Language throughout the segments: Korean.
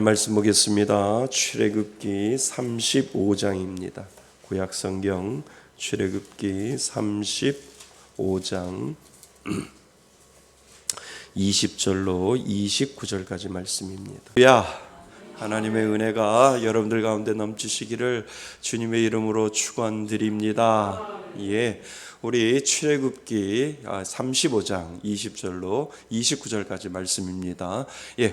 말씀 보겠습니다. 출애굽기 35장입니다. 구약성경 출애굽기 35장 20절로 29절까지 말씀입니다. 하나님의 은혜가 여러분들 가운데 넘치시기를 주님의 이름으로 축원드립니다. 우리 출애굽기 35장 20절로 29절까지 말씀입니다.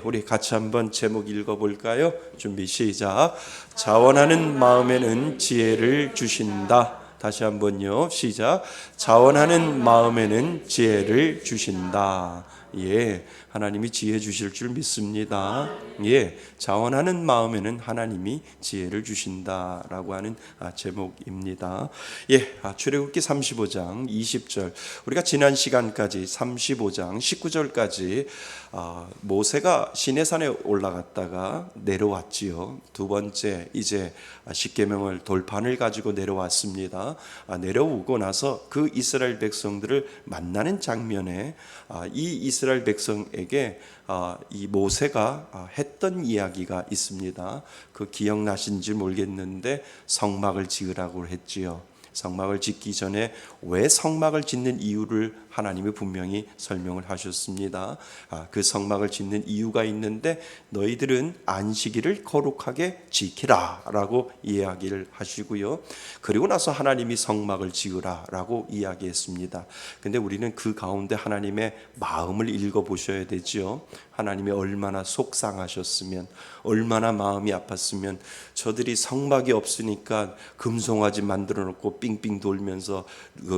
우리 같이 한번 제목 읽어볼까요? 준비 시작. 자원하는 마음에는 지혜를 주신다. 다시 한번요. 시작. 자원하는 마음에는 지혜를 주신다. 하나님이 지혜 주실 줄 믿습니다. 자원하는 마음에는 하나님이 지혜를 주신다라고 하는 제목입니다. 출애굽기 35장 20절, 우리가 지난 시간까지 35장 19절까지 모세가 시내산에 올라갔다가 내려왔지요. 두 번째 이제 십계명을 돌판을 가지고 내려왔습니다. 내려오고 나서 그 이스라엘 백성들을 만나는 장면에 이 이스라엘 백성에게 이 모세가 했던 이야기가 있습니다. 그 기억나신지 모르겠는데 성막을 지으라고 했지요. 성막을 짓기 전에 왜 성막을 짓는 이유를 하나님이 분명히 설명을 하셨습니다. 그 성막을 짓는 이유가 있는데 너희들은 안식일을 거룩하게 지키라 라고 이야기를 하시고요. 그리고 나서 하나님이 성막을 지으라 라고 이야기했습니다. 근데 우리는 그 가운데 하나님의 마음을 읽어보셔야 되죠. 하나님이 얼마나 속상하셨으면, 얼마나 마음이 아팠으면 저들이 성막이 없으니까 금송아지 만들어 놓고 삥삥 돌면서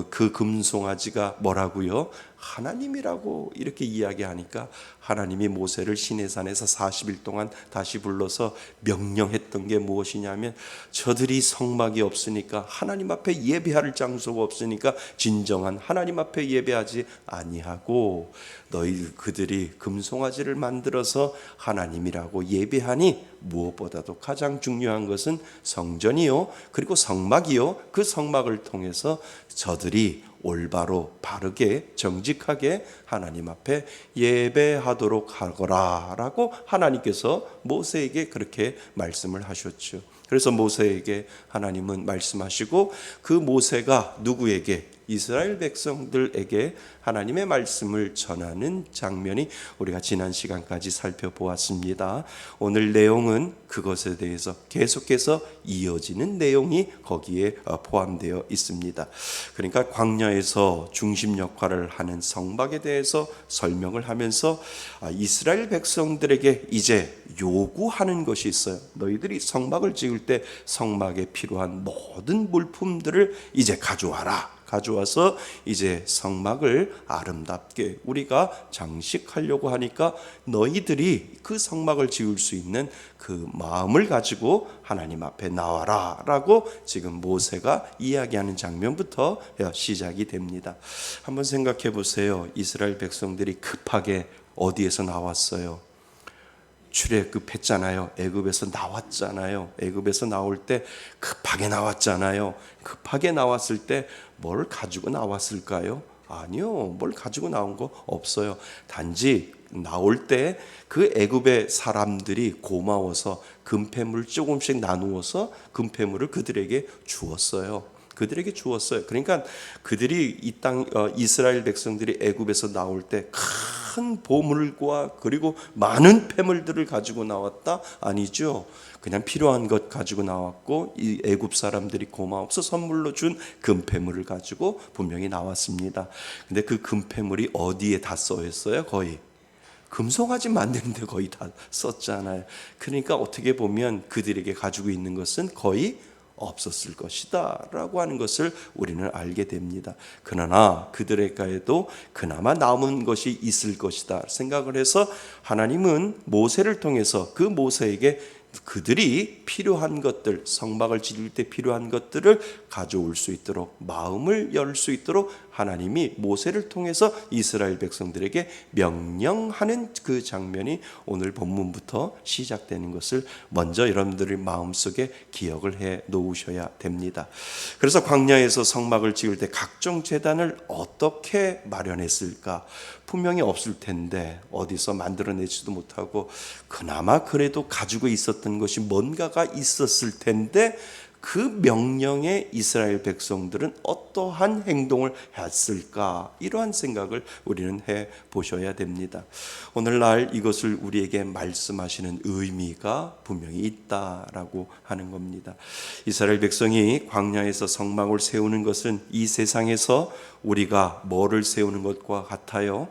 그 금송아지가 뭐라고요? 하나님이라고 이렇게 이야기하니까 하나님이 모세를 시내산에서 40일 동안 다시 불러서 명령했던 게 무엇이냐면, 저들이 성막이 없으니까, 하나님 앞에 예배할 장소가 없으니까 진정한 하나님 앞에 예배하지 아니하고 그들이 금송아지를 만들어서 하나님이라고 예배하니 무엇보다도 가장 중요한 것은 성전이요, 그리고 성막이요, 그 성막을 통해서 저들이 올바로 바르게 정직하게 하나님 앞에 예배하도록 하거라 라고 하나님께서 모세에게 그렇게 말씀을 하셨죠. 그래서 모세에게 하나님은 말씀하시고, 그 모세가 누구에게? 이스라엘 백성들에게 하나님의 말씀을 전하는 장면이 우리가 지난 시간까지 살펴보았습니다. 오늘 내용은 그것에 대해서 계속해서 이어지는 내용이 거기에 포함되어 있습니다. 그러니까 광야에서 중심 역할을 하는 성막에 대해서 설명을 하면서 이스라엘 백성들에게 이제 요구하는 것이 있어요. 너희들이 성막을 지을 때 성막에 필요한 모든 물품들을 이제 가져와서 이제 성막을 아름답게 우리가 장식하려고 하니까 너희들이 그 성막을 지을 수 있는 그 마음을 가지고 하나님 앞에 나와라 라고 지금 모세가 이야기하는 장면부터 시작이 됩니다. 한번 생각해 보세요. 이스라엘 백성들이 급하게 어디에서 나왔어요? 출애굽했잖아요. 애굽에서 나왔잖아요. 애굽에서 나올 때 급하게 나왔잖아요. 급하게 나왔을 때 뭘 가지고 나왔을까요? 아니요, 뭘 가지고 나온 거 없어요. 단지 나올 때 그 애굽의 사람들이 고마워서 금폐물 조금씩 나누어서 금폐물을 그들에게 주었어요. 그러니까 그들이 이 땅 이스라엘 백성들이 애굽에서 나올 때 큰 보물과 그리고 많은 폐물들을 가지고 나왔다? 아니죠. 그냥 필요한 것 가지고 나왔고, 이 애굽 사람들이 고마워서 선물로 준 금폐물을 가지고 분명히 나왔습니다. 근데 그 금폐물이 어디에 다 써있어요? 거의 금송아지 만드는데 거의 다 썼잖아요. 그러니까 어떻게 보면 그들에게 가지고 있는 것은 거의 없었을 것이다 라고 하는 것을 우리는 알게 됩니다. 그러나 그들에게도 그나마 남은 것이 있을 것이다 생각을 해서 하나님은 모세를 통해서 그 모세에게 그들이 필요한 것들, 성막을 지을 때 필요한 것들을 가져올 수 있도록, 마음을 열 수 있도록 하나님이 모세를 통해서 이스라엘 백성들에게 명령하는 그 장면이 오늘 본문부터 시작되는 것을 먼저 여러분들의 마음속에 기억을 해 놓으셔야 됩니다. 그래서 광야에서 성막을 지을 때 각종 제단을 어떻게 마련했을까? 분명히 없을 텐데 어디서 만들어내지도 못하고 그나마 그래도 가지고 있었던 것이 뭔가가 있었을 텐데 그 명령에 이스라엘 백성들은 어떠한 행동을 했을까? 이러한 생각을 우리는 해 보셔야 됩니다. 오늘날 이것을 우리에게 말씀하시는 의미가 분명히 있다라고 하는 겁니다. 이스라엘 백성이 광야에서 성막을 세우는 것은 이 세상에서 우리가 뭐를 세우는 것과 같아요?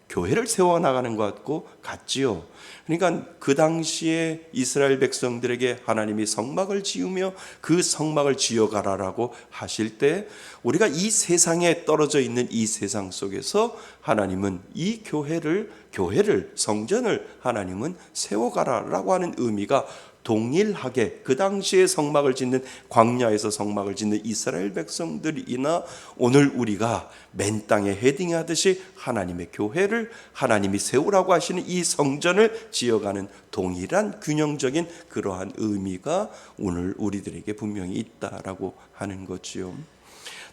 교회를 세워나가는 것 같지요. 그러니까 그 당시에 이스라엘 백성들에게 하나님이 성막을 지으며 그 성막을 지어가라라고 하실 때 우리가 이 세상에 떨어져 있는 이 세상 속에서 하나님은 이 교회를 성전을 하나님은 세워가라라고 하는 의미가 동일하게 그 당시에 성막을 짓는 광야에서 성막을 짓는 이스라엘 백성들이나 오늘 우리가 맨 땅에 헤딩하듯이 하나님의 교회를 하나님이 세우라고 하시는 이 성전을 지어가는 동일한 균형적인 그러한 의미가 오늘 우리들에게 분명히 있다라고 하는 거지요.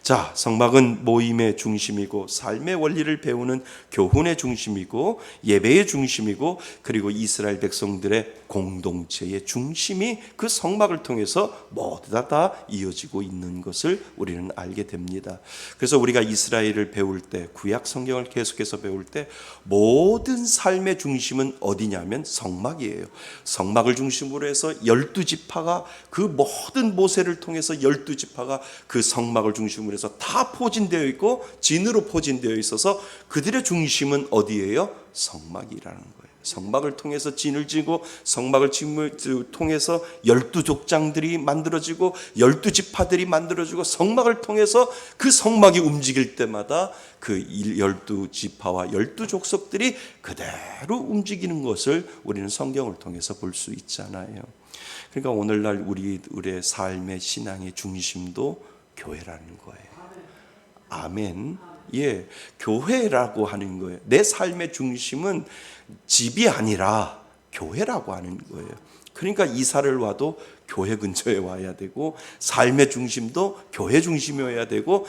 자, 성막은 모임의 중심이고 삶의 원리를 배우는 교훈의 중심이고 예배의 중심이고 그리고 이스라엘 백성들의 공동체의 중심이 그 성막을 통해서 모두 다 이어지고 있는 것을 우리는 알게 됩니다. 그래서 우리가 이스라엘을 배울 때 구약 성경을 계속해서 배울 때 모든 삶의 중심은 어디냐면 성막이에요. 성막을 중심으로 해서 12지파가 그 모든 모세를 통해서 12지파가 그 성막을 중심으로 해서 다 포진되어 있고 진으로 포진되어 있어서 그들의 중심은 어디예요? 성막이라는 거예요. 성막을 통해서 진을 지고 성막을 통해서 12족장들이 만들어지고 12지파들이 만들어지고 성막을 통해서 그 성막이 움직일 때마다 그 12지파와 12족속들이 그대로 움직이는 것을 우리는 성경을 통해서 볼 수 있잖아요. 그러니까 오늘날 우리의 삶의 신앙의 중심도 교회라는 거예요. 아멘. 예, 교회라고 하는 거예요. 내 삶의 중심은 집이 아니라 교회라고 하는 거예요. 그러니까 이사를 와도 교회 근처에 와야 되고 삶의 중심도 교회 중심이어야 되고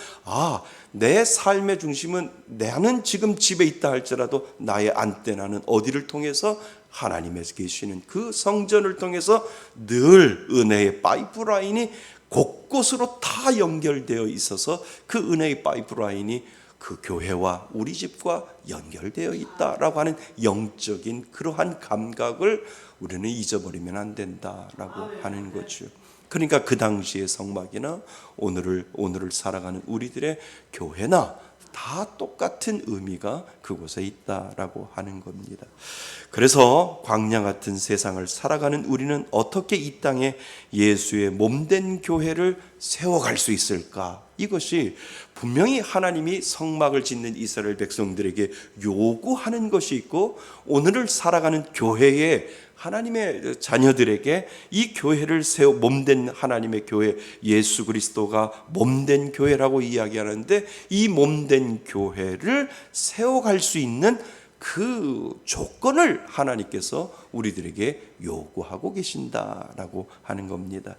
내 삶의 중심은 나는 지금 집에 있다 할지라도 나의 안테나는 어디를 통해서 하나님에서 계시는 그 성전을 통해서 늘 은혜의 파이프라인이 곳곳으로 다 연결되어 있어서 그 은혜의 파이프라인이 그 교회와 우리 집과 연결되어 있다라고 하는 영적인 그러한 감각을 우리는 잊어버리면 안 된다라고 하는 거죠. 그러니까 그 당시의 성막이나 오늘을 살아가는 우리들의 교회나 다 똑같은 의미가 그곳에 있다라고 하는 겁니다. 그래서 광야 같은 세상을 살아가는 우리는 어떻게 이 땅에 예수의 몸된 교회를 세워갈 수 있을까? 이것이 분명히 하나님이 성막을 짓는 이스라엘 백성들에게 요구하는 것이 있고 오늘을 살아가는 교회에 하나님의 자녀들에게 이 교회를 몸된 하나님의 교회 예수 그리스도가 몸된 교회라고 이야기하는데 이 몸된 교회를 세워갈 수 있는 그 조건을 하나님께서 우리들에게 요구하고 계신다라고 하는 겁니다.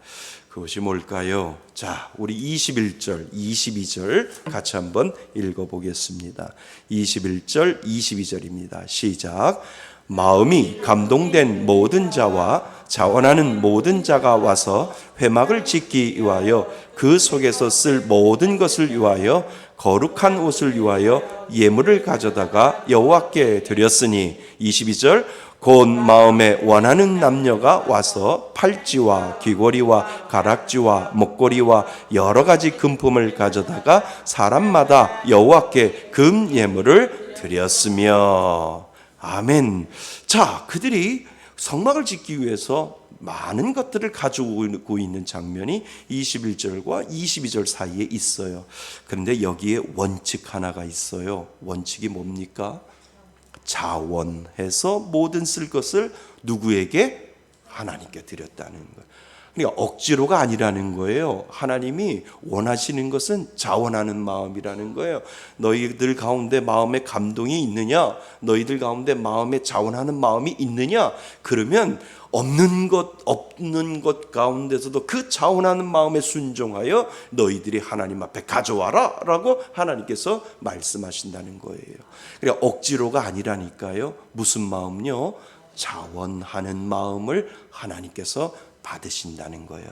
그것이 뭘까요? 자, 우리 21절, 22절 같이 한번 읽어보겠습니다. 21절, 22절입니다. 시작. 마음이 감동된 모든 자와 자원하는 모든 자가 와서 회막을 짓기 위하여 그 속에서 쓸 모든 것을 위하여 거룩한 옷을 위하여 예물을 가져다가 여호와께 드렸으니 22절 곧 마음에 원하는 남녀가 와서 팔찌와 귀걸이와 가락지와 목걸이와 여러 가지 금품을 가져다가 사람마다 여호와께 금 예물을 드렸으며 아멘. 자, 그들이 성막을 짓기 위해서 많은 것들을 가지고 있는 장면이 21절과 22절 사이에 있어요. 그런데 여기에 원칙 하나가 있어요. 원칙이 뭡니까? 자원해서 모든 쓸 것을 누구에게? 하나님께 드렸다는 거예요. 그러니까 억지로가 아니라는 거예요. 하나님이 원하시는 것은 자원하는 마음이라는 거예요. 너희들 가운데 마음에 감동이 있느냐? 너희들 가운데 마음에 자원하는 마음이 있느냐? 그러면 없는 것 가운데서도 그 자원하는 마음에 순종하여 너희들이 하나님 앞에 가져와라 라고 하나님께서 말씀하신다는 거예요. 그러니까 억지로가 아니라니까요. 무슨 마음요? 자원하는 마음을 하나님께서 받으신다는 거예요.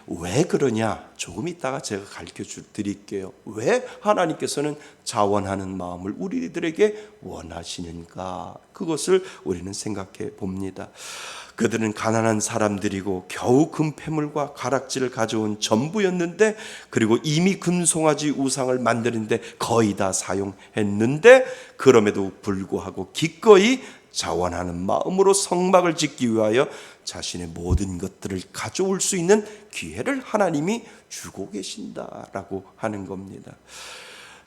왜 그러냐? 조금 이따가 제가 가르쳐 드릴게요. 왜 하나님께서는 자원하는 마음을 우리들에게 원하시는가? 그것을 우리는 생각해 봅니다. 그들은 가난한 사람들이고 겨우 금패물과 가락지를 가져온 전부였는데, 그리고 이미 금송아지 우상을 만드는데 거의 다 사용했는데, 그럼에도 불구하고 기꺼이 자원하는 마음으로 성막을 짓기 위하여 자신의 모든 것들을 가져올 수 있는 기회를 하나님이 주고 계신다라고 하는 겁니다.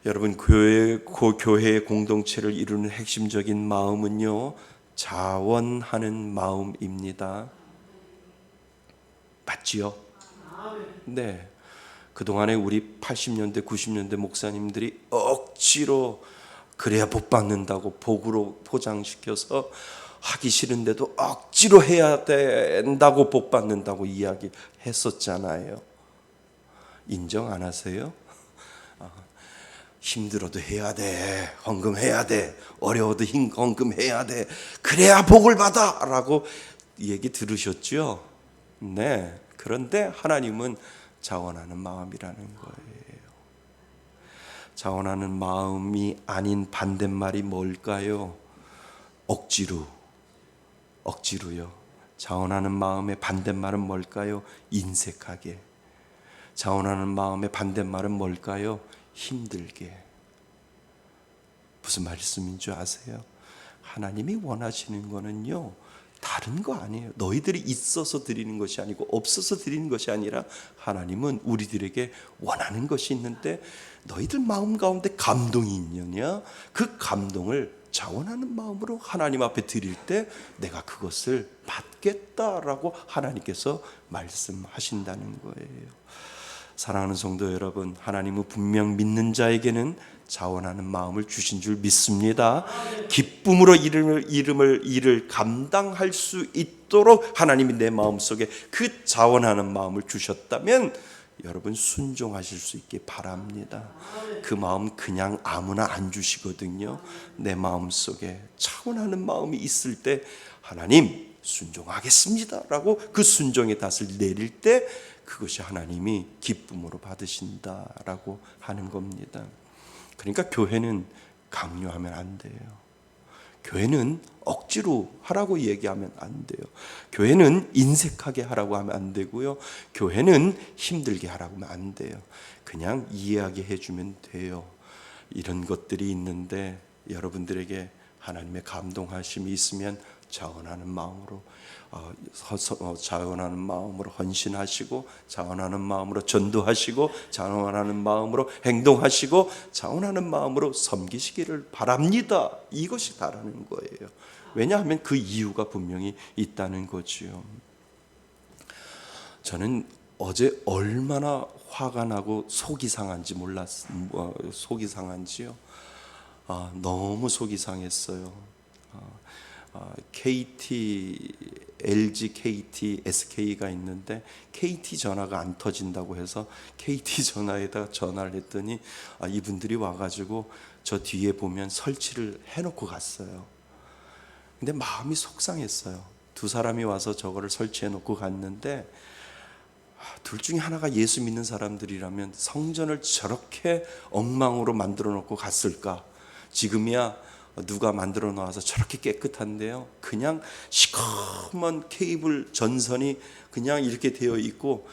여러분, 교회의 공동체를 이루는 핵심적인 마음은요, 자원하는 마음입니다. 맞지요? 네. 그동안에 우리 80년대, 90년대 목사님들이 억지로 그래야 복 받는다고 복으로 포장시켜서 하기 싫은데도 억지로 해야 된다고 복 받는다고 이야기했었잖아요. 인정 안 하세요? 힘들어도 해야 돼. 헌금해야 돼. 어려워도 헌금해야 돼. 그래야 복을 받아 라고 얘기 들으셨죠? 네. 그런데 하나님은 자원하는 마음이라는 거예요. 자원하는 마음이 아닌 반대말이 뭘까요? 억지로요. 자원하는 마음의 반대말은 뭘까요? 인색하게. 자원하는 마음의 반대말은 뭘까요? 힘들게. 무슨 말씀인 줄 아세요? 하나님이 원하시는 거는요, 다른 거 아니에요. 너희들이 있어서 드리는 것이 아니고 없어서 드리는 것이 아니라, 하나님은 우리들에게 원하는 것이 있는데, 너희들 마음 가운데 감동이 있느냐? 그 감동을 자원하는 마음으로 하나님 앞에 드릴 때 내가 그것을 받겠다라고 하나님께서 말씀하신다는 거예요. 사랑하는 성도 여러분, 하나님은 분명 믿는 자에게는 자원하는 마음을 주신 줄 믿습니다. 기쁨으로 일을 감당할 수 있도록 하나님이 내 마음속에 그 자원하는 마음을 주셨다면 여러분 순종하실 수 있게 바랍니다. 그 마음 그냥 아무나 안 주시거든요. 내 마음속에 자원하는 마음이 있을 때 하나님 순종하겠습니다 라고 그 순종의 닷을 내릴 때 그것이 하나님이 기쁨으로 받으신다라고 하는 겁니다. 그러니까 교회는 강요하면 안 돼요. 교회는 억지로 하라고 얘기하면 안 돼요. 교회는 인색하게 하라고 하면 안 되고요. 교회는 힘들게 하라고 하면 안 돼요. 그냥 이해하게 해주면 돼요. 이런 것들이 있는데 여러분들에게 하나님의 감동하심이 있으면 자원하는 마음으로 자원하는 마음으로 헌신하시고, 자원하는 마음으로 전도하시고, 자원하는 마음으로 행동하시고, 자원하는 마음으로 섬기시기를 바랍니다. 이것이 다라는 거예요. 왜냐하면 그 이유가 분명히 있다는 거지요. 저는 어제 얼마나 화가 나고 속이 상한지 속이 상한지요. 너무 속이 상했어요. KT, LG, KT, SK가 있는데 KT 전화가 안 터진다고 해서 KT 전화에다 전화를 했더니 이분들이 와가지고 저 뒤에 보면 설치를 해놓고 갔어요. 근데 마음이 속상했어요. 두 사람이 와서 저거를 설치해놓고 갔는데, 둘 중에 하나가 예수 믿는 사람들이라면 성전을 저렇게 엉망으로 만들어 놓고 갔을까? 지금이야 누가 만들어 놔서 저렇게 깨끗한데요, 그냥 시커먼 케이블 전선이 그냥 이렇게 되어 있고,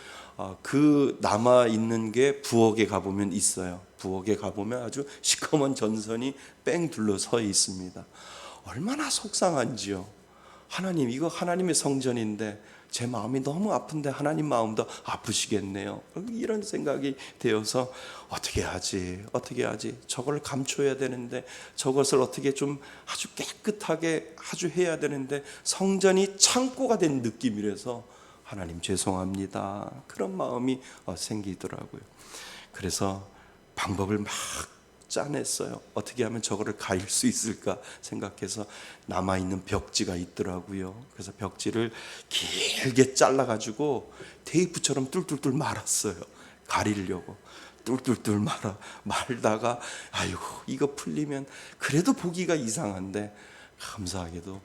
그 남아 있는 게 부엌에 가보면 있어요. 부엌에 가보면 아주 시커먼 전선이 뺑 둘러서 있습니다. 얼마나 속상한지요. 하나님, 이거 하나님의 성전인데 제 마음이 너무 아픈데 하나님 마음도 아프시겠네요. 이런 생각이 되어서 어떻게 하지? 저걸 감춰야 되는데, 저것을 어떻게 좀 아주 깨끗하게 아주 해야 되는데, 성전이 창고가 된 느낌이라서 하나님 죄송합니다. 그런 마음이 생기더라고요. 그래서 방법을 막 짜냈어요. 어떻게 하면 저거를 가릴 수 있을까 생각해서 남아있는 벽지가 있더라고요. 그래서 벽지를 길게 잘라가지고 테이프처럼 뚫뚫뚫 말았어요. 가리려고 뚫뚫뚫 말다가 아이고 이거 풀리면 그래도 보기가 이상한데, 감사하게도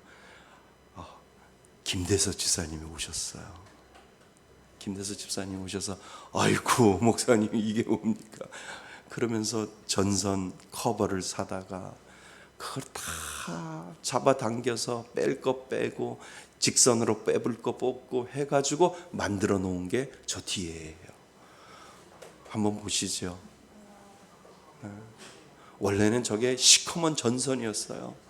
김대서 집사님이 오셨어요. 김대서 집사님 오셔서 아이고 목사님 이게 뭡니까? 그러면서 전선 커버를 사다가 그걸 다 잡아당겨서 뺄 거 빼고 직선으로 빼볼 거 뽑고 해가지고 만들어 놓은 게 저 뒤에예요. 한번 보시죠. 원래는 저게 시커먼 전선이었어요.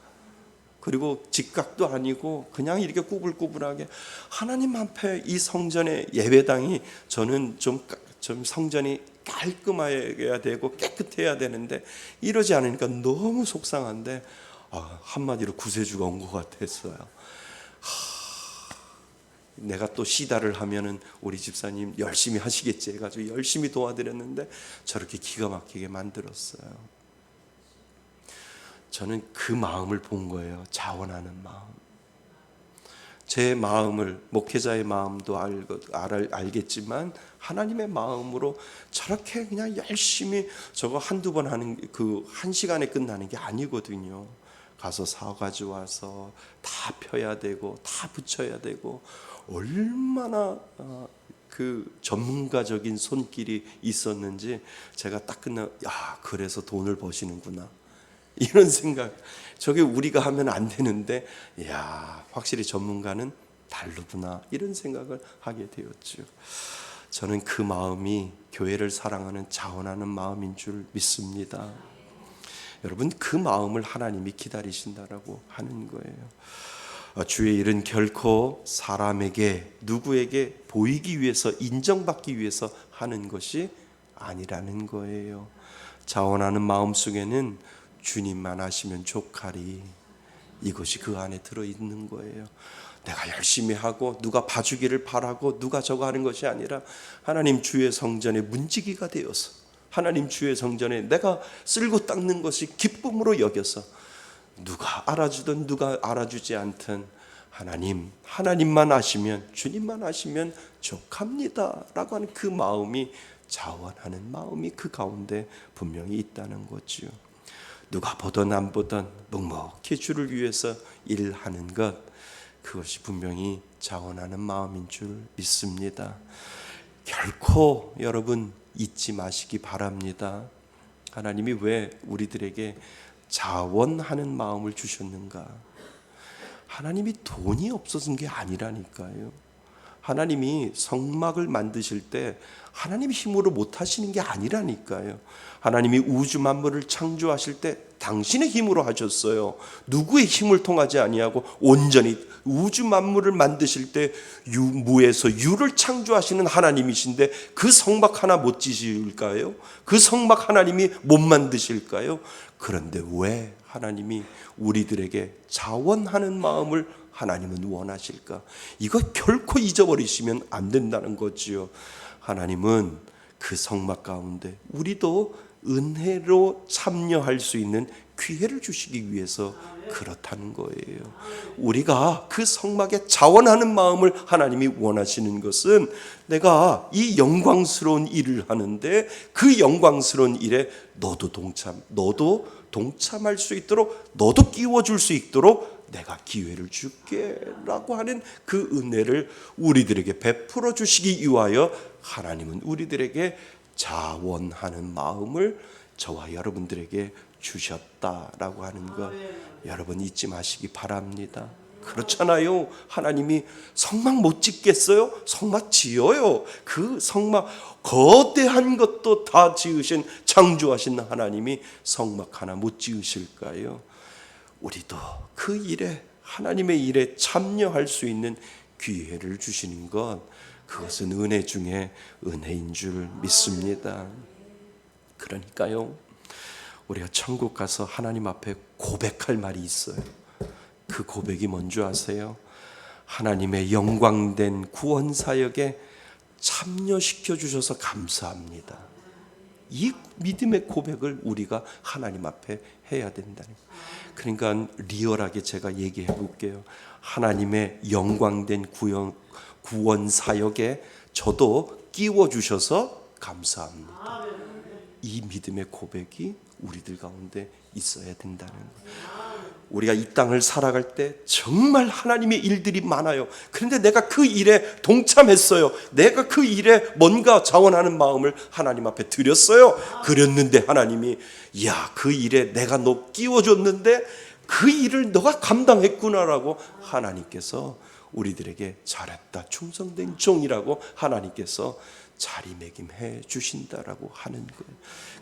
그리고 직각도 아니고 그냥 이렇게 꾸불꾸불하게 하나님 앞에 이 성전의 예배당이, 저는 좀 성전이 깔끔해야 되고 깨끗해야 되는데 이러지 않으니까 너무 속상한데, 한마디로 구세주가 온 것 같았어요. 내가 또 시다를 하면은 우리 집사님 열심히 하시겠지 해가지고 열심히 도와드렸는데 저렇게 기가 막히게 만들었어요. 저는 그 마음을 본 거예요. 자원하는 마음. 제 마음을, 목회자의 마음도 알겠지만 하나님의 마음으로 저렇게 그냥 열심히 저거 한두 번 하는, 그 한 시간에 끝나는 게 아니거든요. 가서 사가지고 와서 다 펴야 되고 다 붙여야 되고, 얼마나 그 전문가적인 손길이 있었는지 제가 딱 그래서 돈을 버시는구나 이런 생각. 저게 우리가 하면 안 되는데, 확실히 전문가는 다르구나 이런 생각을 하게 되었죠. 저는 그 마음이 교회를 사랑하는 자원하는 마음인 줄 믿습니다. 여러분, 그 마음을 하나님이 기다리신다라고 하는 거예요. 주의 일은 결코 사람에게, 누구에게 보이기 위해서, 인정받기 위해서 하는 것이 아니라는 거예요. 자원하는 마음 속에는 주님만 하시면 족하리, 이것이 그 안에 들어있는 거예요. 내가 열심히 하고 누가 봐주기를 바라고 누가 저거 하는 것이 아니라, 하나님 주의 성전에 문지기가 되어서 하나님 주의 성전에 내가 쓸고 닦는 것이 기쁨으로 여겨서, 누가 알아주든 누가 알아주지 않든 하나님만 아시면, 주님만 아시면 족합니다 라고 하는 그 마음이, 자원하는 마음이 그 가운데 분명히 있다는 거죠. 누가 보든 안 보든 묵묵히 주를 위해서 일하는 것, 그것이 분명히 자원하는 마음인 줄 믿습니다. 결코 여러분 잊지 마시기 바랍니다. 하나님이 왜 우리들에게 자원하는 마음을 주셨는가? 하나님이 돈이 없어진 게 아니라니까요. 하나님이 성막을 만드실 때 하나님 힘으로 못 하시는 게 아니라니까요. 하나님이 우주 만물을 창조하실 때 당신의 힘으로 하셨어요. 누구의 힘을 통하지 아니하고 온전히 우주 만물을 만드실 때 무에서 유를 창조하시는 하나님이신데, 그 성막 하나 못 지실까요? 그 성막 하나님이 못 만드실까요? 그런데 왜 하나님이 우리들에게 자원하는 마음을 하나님은 원하실까? 이거 결코 잊어버리시면 안 된다는 거지요. 하나님은 그 성막 가운데 우리도 은혜로 참여할 수 있는 기회를 주시기 위해서 그렇다는 거예요. 우리가 그 성막에 자원하는 마음을 하나님이 원하시는 것은, 내가 이 영광스러운 일을 하는데 그 영광스러운 일에 너도 동참할 수 있도록, 너도 끼워줄 수 있도록 내가 기회를 줄게 라고 하는 그 은혜를 우리들에게 베풀어 주시기 위하여 하나님은 우리들에게 자원하는 마음을 저와 여러분들에게 주셨다라고 하는 것, 여러분 잊지 마시기 바랍니다. 그렇잖아요. 하나님이 성막 못 짓겠어요? 성막 지어요. 그 성막, 거대한 것도 다 지으신, 창조하신 하나님이 성막 하나 못 지으실까요? 우리도 그 일에, 하나님의 일에 참여할 수 있는 기회를 주시는 것, 그것은 은혜 중에 은혜인 줄 믿습니다. 그러니까요, 우리가 천국 가서 하나님 앞에 고백할 말이 있어요. 그 고백이 뭔지 아세요? 하나님의 영광된 구원 사역에 참여시켜 주셔서 감사합니다. 이 믿음의 고백을 우리가 하나님 앞에 해야 된다는 거예요. 그러니까 리얼하게 제가 얘기해 볼게요. 하나님의 영광된 구원 사역에 저도 끼워 주셔서 감사합니다. 이 믿음의 고백이 우리들 가운데 있어야 된다는 거예요. 우리가 이 땅을 살아갈 때 정말 하나님의 일들이 많아요. 그런데 내가 그 일에 동참했어요. 내가 그 일에 뭔가 자원하는 마음을 하나님 앞에 드렸어요. 그랬는데 하나님이 야, 그 일에 내가 너 끼워줬는데 그 일을 너가 감당했구나라고 하나님께서 우리들에게 잘했다, 충성된 종이라고 하나님께서 자리매김해 주신다라고 하는 거예요.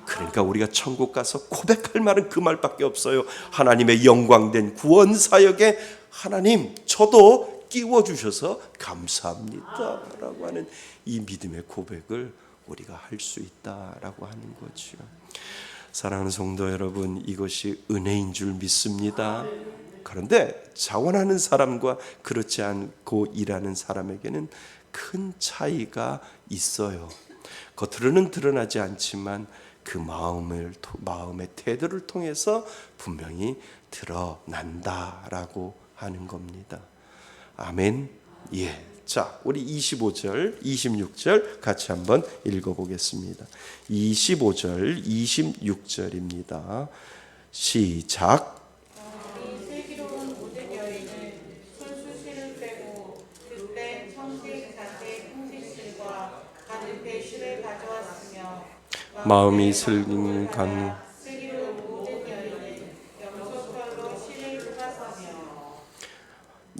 그러니까 우리가 천국 가서 고백할 말은 그 말밖에 없어요. 하나님의 영광된 구원 사역에 하나님 저도 끼워주셔서 감사합니다 라고 하는 이 믿음의 고백을 우리가 할 수 있다라고 하는 거죠. 사랑하는 성도 여러분, 이것이 은혜인 줄 믿습니다. 그런데 자원하는 사람과 그렇지 않고 일하는 사람에게는 큰 차이가 있어요. 겉으로는 드러나지 않지만 그 마음의 태도를 통해서 분명히 드러난다라고 하는 겁니다. 아멘. 예. 자, 우리 25절, 26절 같이 한번 읽어보겠습니다. 25절, 26절입니다. 시작. 마음이 슬김 간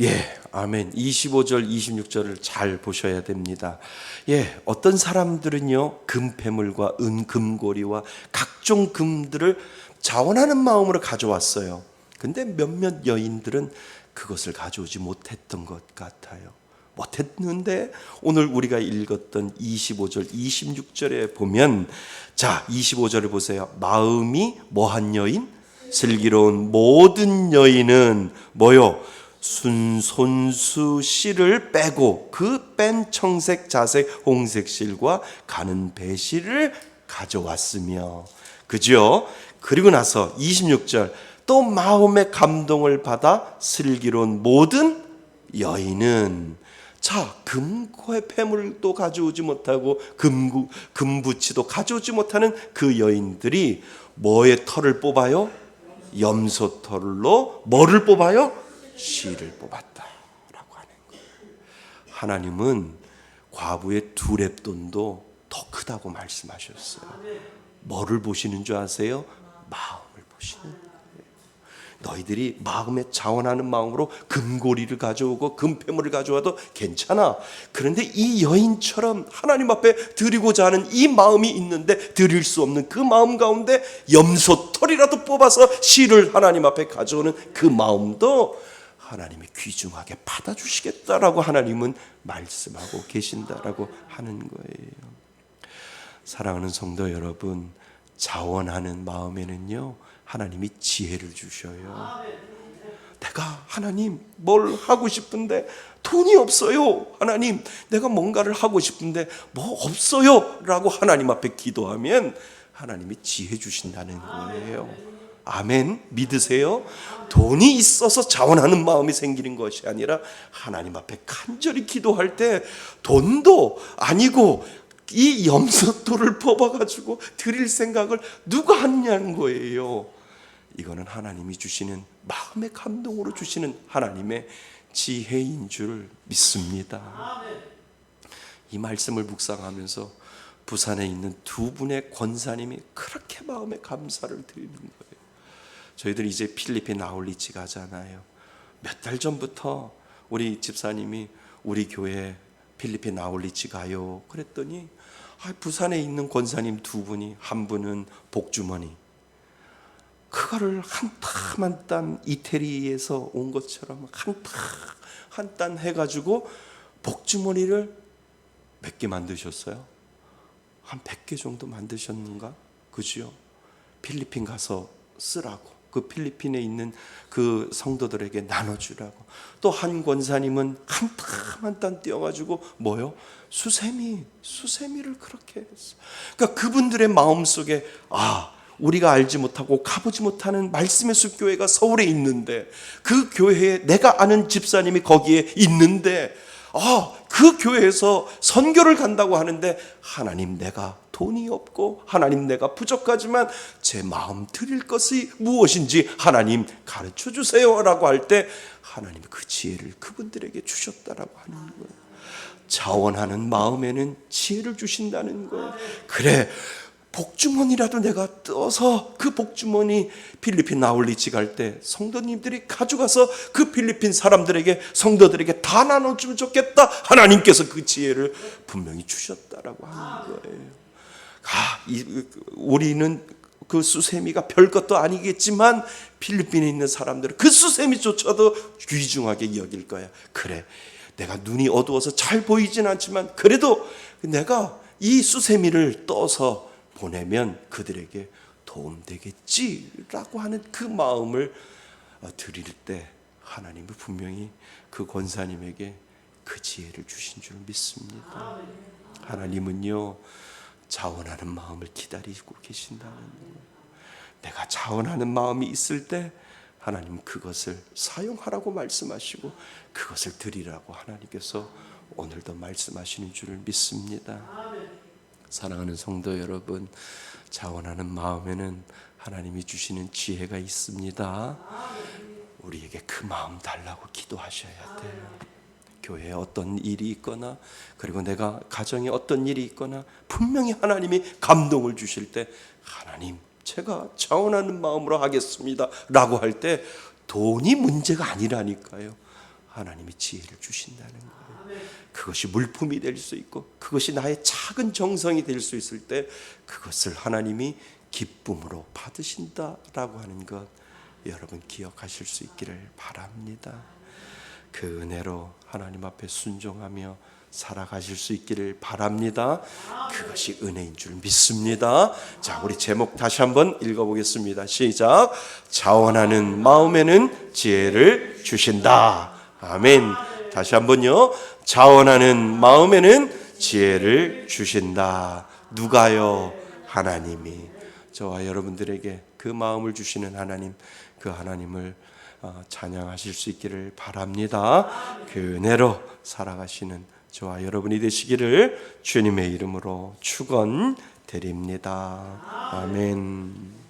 예, 아멘. 25절, 26절을 잘 보셔야 됩니다. 예, 어떤 사람들은요, 금패물과 금고리와 각종 금들을 자원하는 마음으로 가져왔어요. 근데 몇몇 여인들은 그것을 가져오지 못했던 것 같아요. 못했는데 오늘 우리가 읽었던 25절, 26절에 보면 자, 25절을 보세요. 마음이 뭐한 여인? 슬기로운 모든 여인은 뭐요? 순손수 실을 빼고 그 뺀 청색, 자색, 홍색 실과 가는 배실을 가져왔으며 그죠? 그리고 나서 26절 또 마음의 감동을 받아 슬기로운 모든 여인은 자, 금고의 폐물도 가져오지 못하고 금부치도 가져오지 못하는 그 여인들이 뭐의 털을 뽑아요? 염소 털로 뭐를 뽑아요? 실을 뽑았다라고 하는 거예요. 하나님은 과부의 두 렙돈도 더 크다고 말씀하셨어요. 뭐를 보시는 줄 아세요? 마음을 보시는 거예요. 너희들이 마음에 자원하는 마음으로 금고리를 가져오고 금패물을 가져와도 괜찮아. 그런데 이 여인처럼 하나님 앞에 드리고자 하는 이 마음이 있는데 드릴 수 없는 그 마음 가운데 염소털이라도 뽑아서 실을 하나님 앞에 가져오는 그 마음도 하나님이 귀중하게 받아주시겠다라고 하나님은 말씀하고 계신다라고 하는 거예요. 사랑하는 성도 여러분, 자원하는 마음에는요 하나님이 지혜를 주셔요. 내가 하나님 뭘 하고 싶은데 돈이 없어요. 하나님 내가 뭔가를 하고 싶은데 뭐 없어요 라고 하나님 앞에 기도하면 하나님이 지혜 주신다는 거예요. 아멘. 믿으세요? 돈이 있어서 자원하는 마음이 생기는 것이 아니라 하나님 앞에 간절히 기도할 때 돈도 아니고 이 염소털을 뽑아가지고 드릴 생각을 누가 하냐는 거예요. 이거는 하나님이 주시는 마음의 감동으로 주시는 하나님의 지혜인 줄 믿습니다. 이 말씀을 묵상하면서 부산에 있는 두 분의 권사님이 그렇게 마음의 감사를 드리는 거예요. 저희들 이제 필리핀 아울리치 가잖아요. 몇 달 전부터 우리 집사님이 우리 교회 필리핀 아울리치 가요 그랬더니 부산에 있는 권사님 두 분이 한 분은 복주머니 그거를 한 땀 한 땀 이태리에서 온 것처럼 한 땀 한 땀 해가지고 복주머니를 몇 개 만드셨어요? 한 100개 정도 만드셨는가? 그죠? 필리핀 가서 쓰라고 그 필리핀에 있는 그 성도들에게 나눠주라고. 또 한 권사님은 한 땀 한 땀 띄어가지고 뭐요? 수세미를 그렇게 했어. 그러니까 그분들의 마음속에 우리가 알지 못하고 가보지 못하는 말씀의 숲 교회가 서울에 있는데, 그 교회에 내가 아는 집사님이 거기에 있는데, 그 교회에서 선교를 간다고 하는데, 하나님 내가 돈이 없고 하나님 내가 부족하지만 제 마음 드릴 것이 무엇인지 하나님 가르쳐 주세요라고 할 때 하나님이 그 지혜를 그분들에게 주셨다라고 하는 거예요. 자원하는 마음에는 지혜를 주신다는 거예요. 그래, 복주머니라도 내가 떠서 그 복주머니 필리핀 아울리치 갈 때 성도님들이 가져가서 그 필리핀 사람들에게, 성도들에게 다 나눠주면 좋겠다. 하나님께서 그 지혜를 분명히 주셨다라고 하는 거예요. 우리는 그 수세미가 별것도 아니겠지만 필리핀에 있는 사람들은 그 수세미조차도 귀중하게 여길 거야. 그래, 내가 눈이 어두워서 잘 보이진 않지만 그래도 내가 이 수세미를 떠서 보내면 그들에게 도움되겠지라고 하는 그 마음을 드릴 때 하나님은 분명히 그 권사님에게 그 지혜를 주신 줄 믿습니다. 하나님은요, 자원하는 마음을 기다리고 계신다는 거예요. 내가 자원하는 마음이 있을 때 하나님은 그것을 사용하라고 말씀하시고 그것을 드리라고 하나님께서 오늘도 말씀하시는 줄 믿습니다. 사랑하는 성도 여러분, 자원하는 마음에는 하나님이 주시는 지혜가 있습니다. 우리에게 그 마음 달라고 기도하셔야 돼요. 교회에 어떤 일이 있거나, 그리고 내가 가정에 어떤 일이 있거나 분명히 하나님이 감동을 주실 때, 하나님 제가 자원하는 마음으로 하겠습니다 라고 할 때 돈이 문제가 아니라니까요. 하나님이 지혜를 주신다는 거예요. 그것이 물품이 될 수 있고 그것이 나의 작은 정성이 될 수 있을 때 그것을 하나님이 기쁨으로 받으신다라고 하는 것, 여러분 기억하실 수 있기를 바랍니다. 그 은혜로 하나님 앞에 순종하며 살아가실 수 있기를 바랍니다. 그것이 은혜인 줄 믿습니다. 자, 우리 제목 다시 한번 읽어보겠습니다. 시작. 자원하는 마음에는 지혜를 주신다. 아멘. 다시 한번요. 자원하는 마음에는 지혜를 주신다. 누가요? 하나님이. 저와 여러분들에게 그 마음을 주시는 하나님, 그 하나님을 찬양하실 수 있기를 바랍니다. 그 은혜로 살아가시는 저와 여러분이 되시기를 주님의 이름으로 축원드립니다. 아멘.